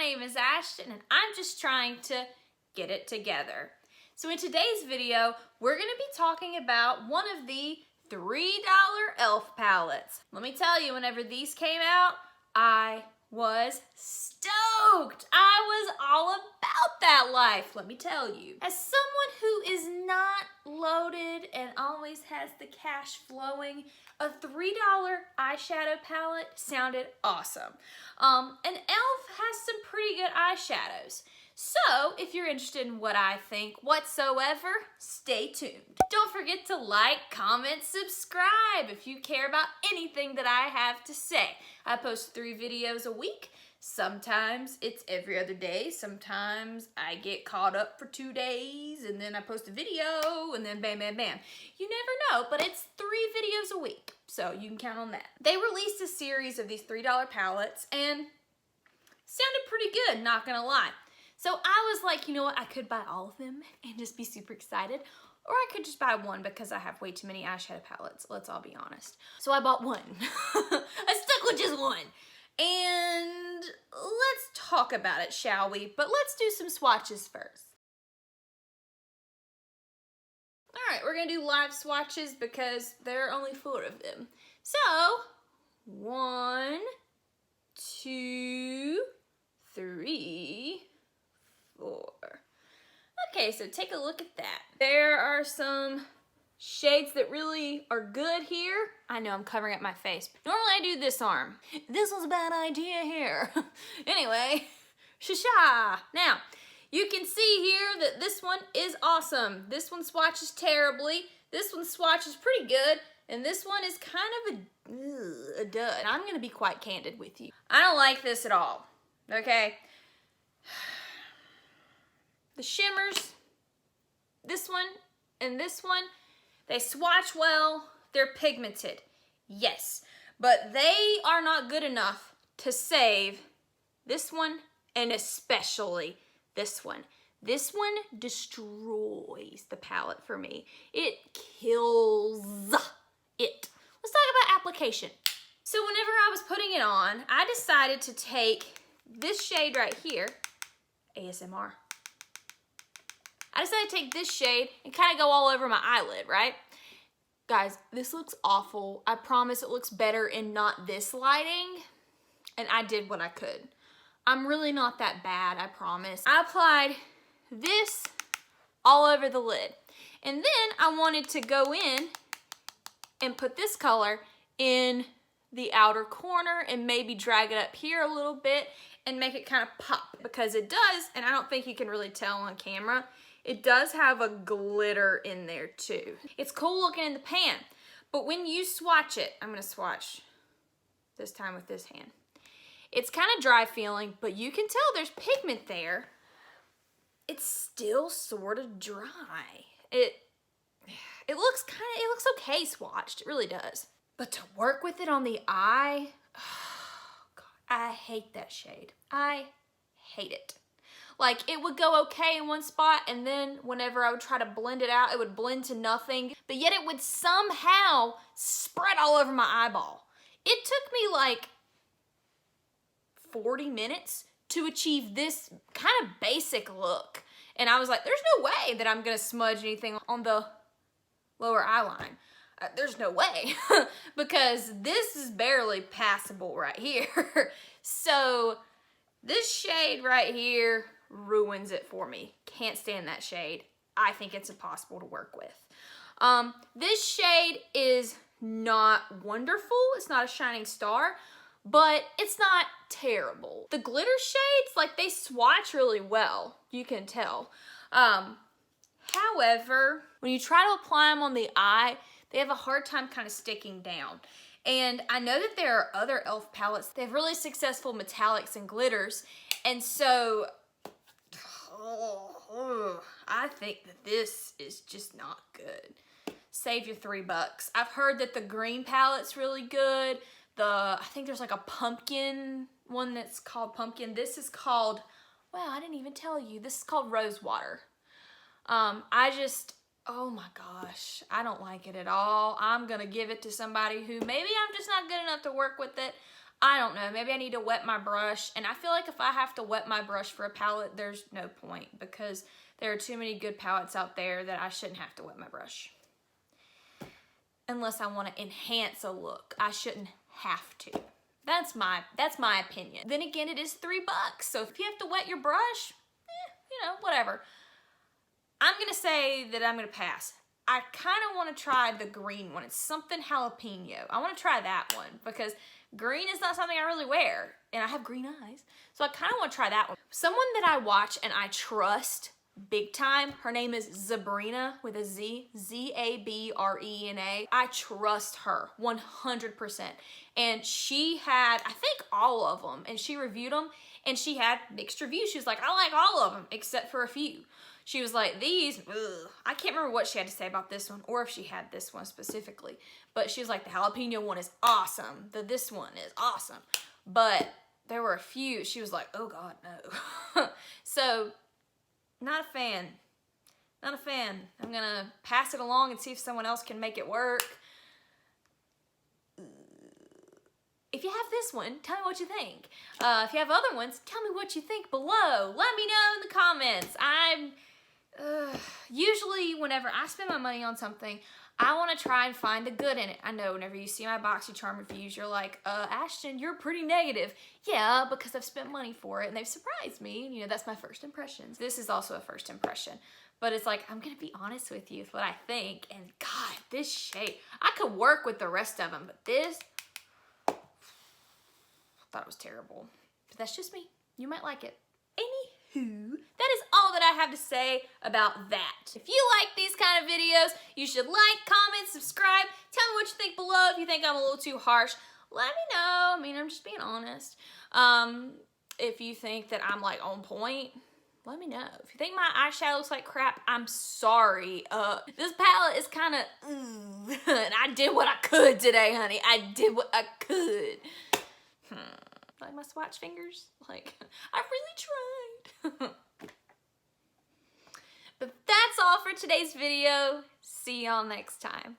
name is Ashton and I'm just trying to get it together. So in today's video, we're gonna be talking about one of the $3 e.l.f. palettes. Let me tell you, whenever these came out, I was stoked. I was all about that life, let me tell you. As someone who is not loaded and always has the cash flowing, a $3 eyeshadow palette sounded awesome. And e.l.f. has some pretty good eyeshadows. So, if you're interested in what I think whatsoever, stay tuned. Don't forget to like, comment, subscribe if you care about anything that I have to say. I post 3 videos a week. Sometimes it's every other day. Sometimes I get caught up for 2 days and then I post a video and then bam, bam, bam. You never know, but it's 3 videos a week, so you can count on that. They released a series of these $3 palettes and sounded pretty good, not gonna lie. So I was like, you know what, I could buy all of them and just be super excited, or I could just buy one because I have way too many eyeshadow palettes, let's all be honest. So I bought one. I stuck with just one. And let's talk about it, shall we? But let's do some swatches first. All right, we're gonna do live swatches because there are only 4 of them. So, 1, 2, 3, 4. Okay, so take a look at that. There are some shades that really are good here. I know I'm covering up my face. Normally I do this arm. This was a bad idea here. Anyway, shasha. Now, you can see here that this one is awesome. This one swatches terribly. This one swatches pretty good. And this one is kind of a dud. And I'm gonna be quite candid with you. I don't like this at all, okay? The shimmers, this one and this one, they swatch well, they're pigmented, yes, but they are not good enough to save this one and especially this one. This one destroys the palette for me. It kills it. Let's talk about application. So whenever I was putting it on, I decided to take this shade right here, ASMR. I decided to take this shade and kind of go all over my eyelid, right? Guys, this looks awful. I promise it looks better in not this lighting. And I did what I could. I'm really not that bad, I promise. I applied this all over the lid. And then I wanted to go in and put this color in the outer corner and maybe drag it up here a little bit and make it kind of pop. Because it does, and I don't think you can really tell on camera, it does have a glitter in there too. It's cool looking in the pan, but when you swatch it, I'm gonna swatch this time with this hand. It's kind of dry feeling, but you can tell there's pigment there. It's still sort of dry. It looks okay swatched, it really does. But to work with it on the eye, oh God, I hate that shade. I hate it. Like, it would go okay in one spot, and then whenever I would try to blend it out, it would blend to nothing, but yet it would somehow spread all over my eyeball. It took me like 40 minutes to achieve this kind of basic look. And I was like, there's no way that I'm gonna smudge anything on the lower eye line. There's no way, because this is barely passable right here. So this shade right here ruins it for me. Can't stand that shade. I think it's impossible to work with. This shade is not wonderful. It's not a shining star, but it's not terrible. The glitter shades, like, they swatch really well. You can tell. However, when you try to apply them on the eye, they have a hard time kind of sticking down. And I know that there are other e.l.f. palettes. They have really successful metallics and glitters. And so, I think that this is just not good. Save your $3. I've heard that the green palette's really good. I think there's like a pumpkin one that's called pumpkin. This is called, wow, I didn't even tell you. This is called rose water. Oh my gosh, I don't like it at all. I'm gonna give it to somebody who maybe I'm just not good enough to work with it. I don't know, maybe I need to wet my brush, and I feel like if I have to wet my brush for a palette, there's no point, because there are too many good palettes out there that I shouldn't have to wet my brush. Unless I want to enhance a look, I shouldn't have to. That's my opinion. Then again, it is $3, so if you have to wet your brush, you know, whatever. I'm gonna say that I'm gonna pass. I kind of want to try the green one. It's something jalapeno. I want to try that one because green is not something I really wear, and I have green eyes, so I kind of want to try that one. Someone that I watch and I trust big time, her name is Zabrina with a Z, Z-A-B-R-E-N-A. I trust her 100%, and she had, I think, all of them, and she reviewed them, and she had mixed reviews. She was like, I like all of them except for a few. She was like, these, ugh. I can't remember what she had to say about this one, or if she had this one specifically, but she was like, the jalapeno one is awesome, this one is awesome, but there were a few, she was like, oh God, no. So, not a fan. Not a fan. I'm gonna pass it along and see if someone else can make it work. If you have this one, tell me what you think. If you have other ones, tell me what you think below. Let me know in the comments. Usually whenever I spend my money on something, I want to try and find the good in it. I know whenever you see my BoxyCharm reviews, you're like, Ashton, you're pretty negative. Yeah, because I've spent money for it and they've surprised me. You know, that's my first impressions. This is also a first impression. But it's like, I'm going to be honest with you with what I think. And God, this shade, I could work with the rest of them, but this, I thought it was terrible. But that's just me. You might like it. Anywho, that is all that I have to say about that. If you like these kind of videos, you should like, comment, subscribe. Tell me what you think below. If you think I'm a little too harsh, let me know. I mean, I'm just being honest. If you think that I'm like on point, let me know. If you think my eyeshadow looks like crap, I'm sorry. This palette is kind of, and I did what I could today, honey. I did what I could. Like my swatch fingers? Like, I really tried. But that's all for today's video. See y'all next time.